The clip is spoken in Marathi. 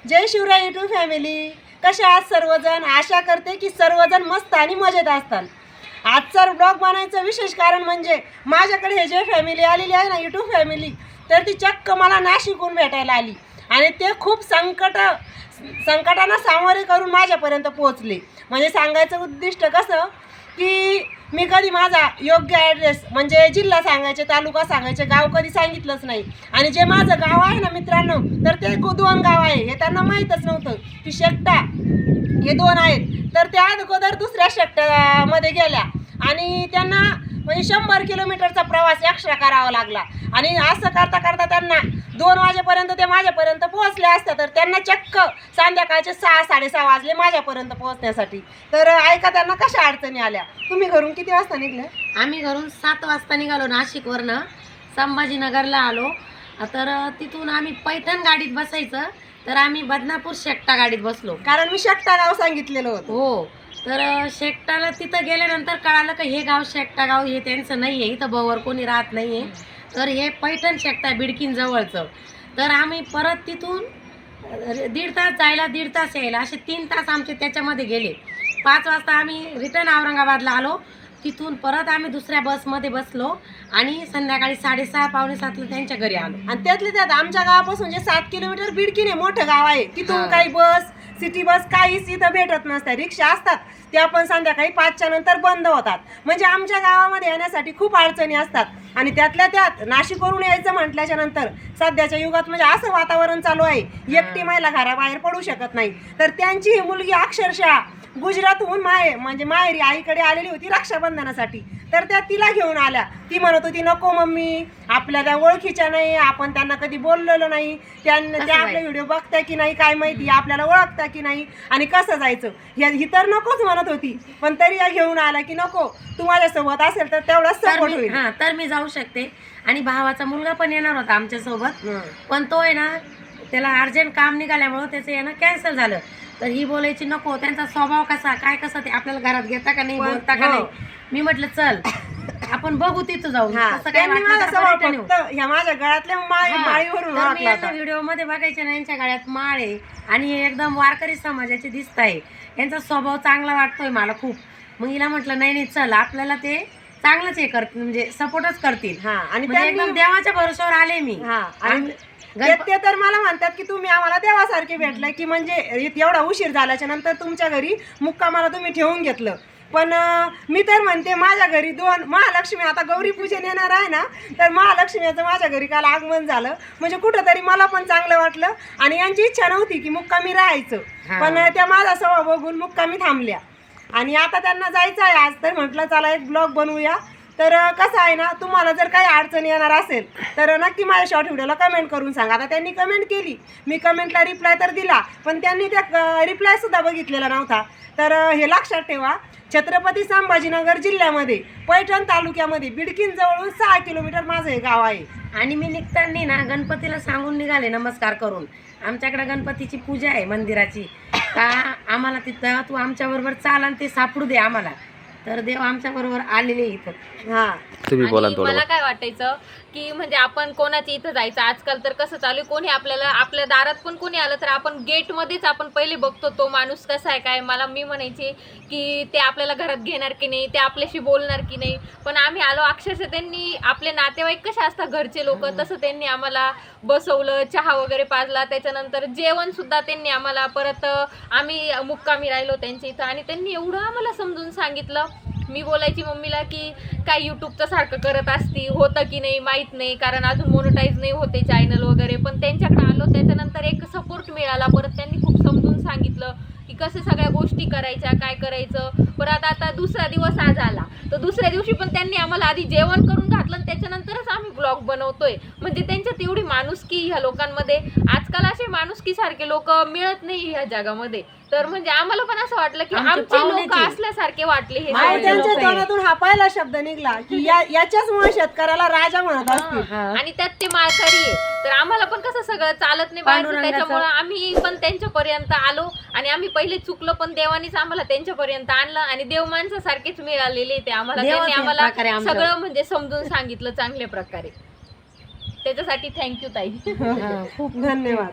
जय शिवराय यूट्यूब फॅमिली, कसे आहात सर्वजण? आशा करते की सर्वजण मस्त आणि मजेत असतात. आजचा ब्लॉग बनायचं विशेष कारण म्हणजे माझ्याकडे हे जे फॅमिली आलेली आहे ना, यूट्यूब फॅमिली, तर ती चक्क मला नाशिकहून भेटायला आली आणि ते खूप संकटांना सामोरे करून माझ्यापर्यंत पोहोचले. म्हणजे सांगायचं उद्दिष्ट कसं की मी कधी माझा योग्य ॲड्रेस म्हणजे जिल्हा सांगायचे, तालुका सांगायचे, गाव कधी सांगितलंच नाही. आणि जे माझं गाव आहे ना मित्रांनो, तर ते 2 गाव आहे हे त्यांना माहीतच नव्हतं की शेकटा हे 2 आहेत. तर त्या अगोदर दुसऱ्या शेकटामध्ये गेल्या आणि त्यांना म्हणजे 100 किलोमीटरचा प्रवास एक्स्ट्रा करावा लागला. आणि असं करता करता त्यांना 2 वाजेपर्यंत ते माझ्यापर्यंत पोहोचले असते, तर त्यांना चक्क संध्याकाळचे 6-6:30 वाजले माझ्यापर्यंत पोहोचण्यासाठी. तर ऐका त्यांना कशा अडचणी आल्या. तुम्ही घरून किती वाजता निघले? आम्ही घरून 7 वाजता निघालो नाशिकवरनं, संभाजीनगरला आलो. तर तिथून आम्ही पैठण गाडीत बसायचं, तर आम्ही बदनापूर शेकटा गाडीत बसलो. कारण मी शेकटा गाव सांगितलेलं होतं. हो, तर शेकटाला तिथं गेल्यानंतर कळालं की हे गाव शेकटा गाव हे त्यांचं नाही आहे, इथं बवर कोणी राहत नाही आहे. तर हे पैठण शेकटा बिडकीन जवळचं. तर आम्ही परत तिथून 1.5 तास जायला 1.5 तास यायला, असे 3 तास आमचे त्याच्यामध्ये गेले. 5 वाजता आम्ही रिटर्न औरंगाबादला आलो. तिथून परत आम्ही दुसऱ्या बसमध्ये बसलो आणि संध्याकाळी 6:30-6:45 त्यांच्या घरी आलो. आणि त्यातले त्यात आमच्या गावापासून जे 7 किलोमीटर बिडकीने मोठं गाव आहे, तिथून काही बस, सिटी बस काहीच इथं भेटत नसतात. रिक्षा असतात त्या पण संध्याकाळी 5च्या नंतर बंद होतात. म्हणजे आमच्या गावामध्ये येण्यासाठी खूप अडचणी असतात. आणि त्यातल्या त्यात नाशिकवरून यायचं म्हटल्याच्या नंतर सध्याच्या युगात म्हणजे असं वातावरण चालू आहे, एकटी महिला घराबाहेर पडू शकत नाही. तर त्यांची ही मुलगी अक्षरशः गुजरातहून माहेरी आईकडे आलेली होती रक्षाबंधनासाठी. तर त्या तिला घेऊन आल्या. ती म्हणत होती, नको मम्मी, आपल्या त्या ओळखीच्या नाही, आपण त्यांना कधी बोललेलो नाही, त्या आपले व्हिडिओ बघता की नाही काय माहिती, आपल्याला ओळखता की नाही आणि कसं जायचं. ही तर नकोच म्हणत होती, पण तरी या घेऊन आला की नको, तू माझ्यासोबत असेल तर तेवढाच सपोर्ट होईल. हां, तर मी जाऊ शकते. आणि भावाचा मुलगा पण येणार होता आमच्यासोबत, पण तो आहे ना, त्याला अर्जंट काम निघाल्यामुळं त्याचं येणं कॅन्सल झालं. तर ही बोलायची नको, त्यांचा स्वभाव कसा काय कसं ते आपल्याला घरात घेता का नाही, बोलता का नाही. मी म्हटलं चल आपण बघू तिथं जाऊन. माझ्या गळ्यातल्या माळीवरून व्हिडिओ मध्ये बघायचे ना, यांच्या गळ्यात माळ आहे आणि हे एकदम वारकरी समाजाचे दिसत आहे. यांचा स्वभाव चांगला वाटतोय मला खूप. मग हिला म्हटलं नाही नाही चल, आपल्याला ते चांगलंच हे करतील, म्हणजे सपोर्टच करतील. आणि एकदम देवाच्या भरोश्यावर आले मी. ते तर मला म्हणतात की तुम्ही आम्हाला देवासारखे भेटलाय, की म्हणजे एवढा उशीर झाल्याच्या नंतर तुमच्या घरी मुक्कामाला तुम्ही ठेवून घेतलं. पण मी तर म्हणते माझ्या घरी 2 महालक्ष्मी, आता गौरी पूजन येणार आहे ना, तर महालक्ष्मीचं माझ्या घरी काल आगमन झालं. म्हणजे कुठंतरी मला पण चांगलं वाटलं. आणि यांची इच्छा नव्हती की मुक्कामी राहायचं, पण त्या माझा स्वभाव बघून मुक्कामी थांबल्या. आणि आता त्यांना जायचं आहे आज, तर म्हटलं चला एक ब्लॉग बनवूया. तर कसं आहे ना, तुम्हाला जर काही अडचण येणार असेल तर नक्की माझ्या शॉर्ट व्हिडिओला कमेंट करून सांगा. आता त्यांनी कमेंट केली, मी कमेंटला रिप्लाय तर दिला, पण त्यांनी त्या रिप्लायसुद्धा बघितलेला नव्हता. तर हे लक्षात ठेवा, छत्रपती संभाजीनगर जिल्ह्यामध्ये पैठण तालुक्यामध्ये बिडकीन जवळून 6 किलोमीटर माझं हे गाव आहे. आणि मी निघताना ना गणपतीला सांगून निघाले नमस्कार करून, आमच्याकडे गणपतीची पूजा आहे मंदिराची, का आम्हाला तिथं तू आमच्याबरोबर चाल आणि ते सापडू दे आम्हाला. तर देव आमच्या बरोबर आलेले इथं. तुम्ही बोला. मला काय वाटायचं की म्हणजे आपण कोणाच्या इथं जायचं, आजकाल तर कसं चालू आहे, कोणी आपल्या दारात पण कोणी आलं तर आपण गेटमध्येच आपण पहिले बघतो तो माणूस कसा आहे काय. मी म्हणायची की ते आपल्याला घरात घेणार की नाही, ते आपल्याशी बोलणार की नाही. पण आम्ही आलो, अक्षरशः त्यांनी आपले नातेवाईक कसे असतात घरचे लोक, तसं त्यांनी आम्हाला बसवलं, चहा वगैरे पाजला. त्याच्यानंतर जेवण सुद्धा त्यांनी आम्हाला, परत आम्ही मुक्कामी राहिलो त्यांच्या इथं आणि त्यांनी एवढं आम्हाला समजून सांगितलं. मी बोलायची मम्मीला की काय यूट्यूबचं सारखं करत असती, होतं की नाही माहीत नाही, कारण अजून मोनोटाईज नाही होते चॅनल वगैरे. पण त्यांच्याकडे आलो त्याच्यानंतर एक सपोर्ट मिळाला. परत त्यांनी खूप समजून सांगितलं की कसं सगळ्या गोष्टी करायच्या, काय करायचं. परत आता दुसरा दिवस आज आला, तर दुसऱ्या दिवशी पण त्यांनी आम्हाला आधी जेवण करून घातलं आणि त्याच्यानंतरच आम्ही ब्लॉग बनवतोय. म्हणजे त्यांच्यात एवढी माणुसकी ह्या लोकांमध्ये. आजकाल असे माणुसकी सारखे लोक मिळत नाही ह्या जगामध्ये. तर म्हणजे आम्हाला पण असं वाटलं की आमचे लोक असल्यासारखे वाटले हे. त्यांच्या तोंडातून हा पहिला शब्द निघला की याच्याचमुळे शेतकऱ्याला राजा म्हणत असतील. आणि त्यात ते माळकरी आहे, तर आम्हाला पण कसं सगळं चालत नाही बाहेर, त्याच्यामुळे आम्ही पण त्यांच्यापर्यंत आलो. आणि आम्ही पहिले चुकलो, पण देवानीच आम्हाला त्यांच्यापर्यंत आणलं आणि देव माणसासारखेच मिळालेले ते आम्हाला. त्यांनी आम्हाला सगळं म्हणजे समजून सांगितलं चांगल्या प्रकारे. त्याच्यासाठी थँक्यू ताई. खूप धन्यवाद.